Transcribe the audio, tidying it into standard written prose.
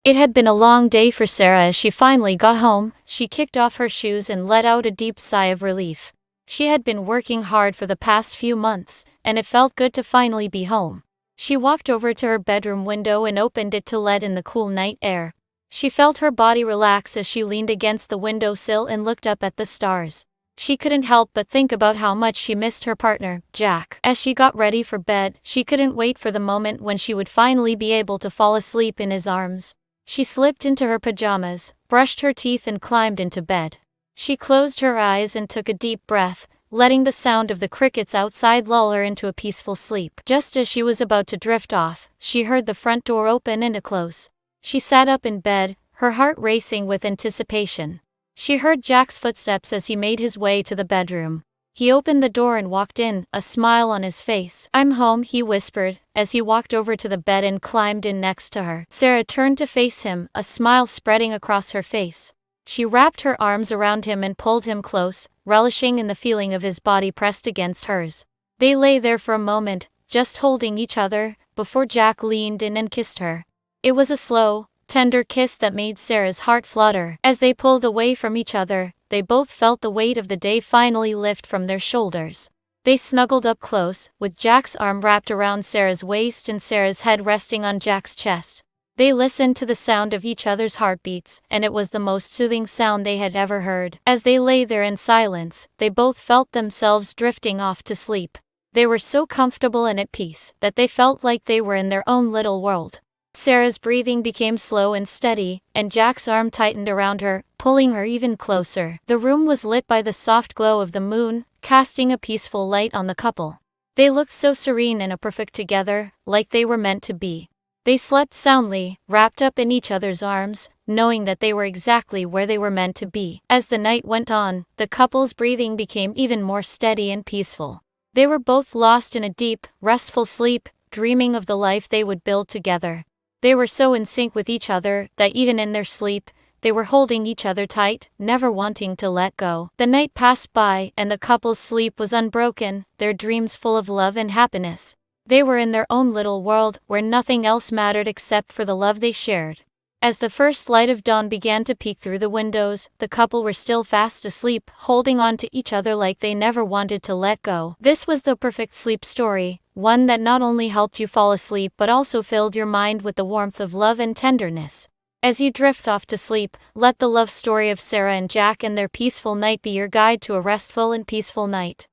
It had been a long day for Sarah. As she finally got home, she kicked off her shoes and let out a deep sigh of relief. She had been working hard for the past few months, and it felt good to finally be home. She walked over to her bedroom window and opened it to let in the cool night air. She felt her body relax as she leaned against the windowsill and looked up at the stars. She couldn't help but think about how much she missed her partner, Jack. As she got ready for bed, she couldn't wait for the moment when she would finally be able to fall asleep in his arms. She slipped into her pajamas, brushed her teeth and climbed into bed. She closed her eyes and took a deep breath, letting the sound of the crickets outside lull her into a peaceful sleep. Just as she was about to drift off, she heard the front door open and close. She sat up in bed, her heart racing with anticipation. She heard Jack's footsteps as he made his way to the bedroom. He opened the door and walked in, a smile on his face. "I'm home," he whispered, as he walked over to the bed and climbed in next to her. Sarah turned to face him, a smile spreading across her face. She wrapped her arms around him and pulled him close, relishing in the feeling of his body pressed against hers. They lay there for a moment, just holding each other, before Jack leaned in and kissed her. It was a slow, tender kiss that made Sarah's heart flutter. As they pulled away from each other, they both felt the weight of the day finally lift from their shoulders. They snuggled up close, with Jack's arm wrapped around Sarah's waist and Sarah's head resting on Jack's chest. They listened to the sound of each other's heartbeats, and it was the most soothing sound they had ever heard. As they lay there in silence, they both felt themselves drifting off to sleep. They were so comfortable and at peace that they felt like they were in their own little world. Sarah's breathing became slow and steady, and Jack's arm tightened around her, pulling her even closer. The room was lit by the soft glow of the moon, casting a peaceful light on the couple. They looked so serene and perfect together, like they were meant to be. They slept soundly, wrapped up in each other's arms, knowing that they were exactly where they were meant to be. As the night went on, the couple's breathing became even more steady and peaceful. They were both lost in a deep, restful sleep, dreaming of the life they would build together. They were so in sync with each other that even in their sleep, they were holding each other tight, never wanting to let go. The night passed by, and the couple's sleep was unbroken, their dreams full of love and happiness. They were in their own little world, where nothing else mattered except for the love they shared. As the first light of dawn began to peek through the windows, the couple were still fast asleep, holding on to each other like they never wanted to let go. This was the perfect sleep story, one that not only helped you fall asleep but also filled your mind with the warmth of love and tenderness. As you drift off to sleep, let the love story of Sarah and Jack and their peaceful night be your guide to a restful and peaceful night.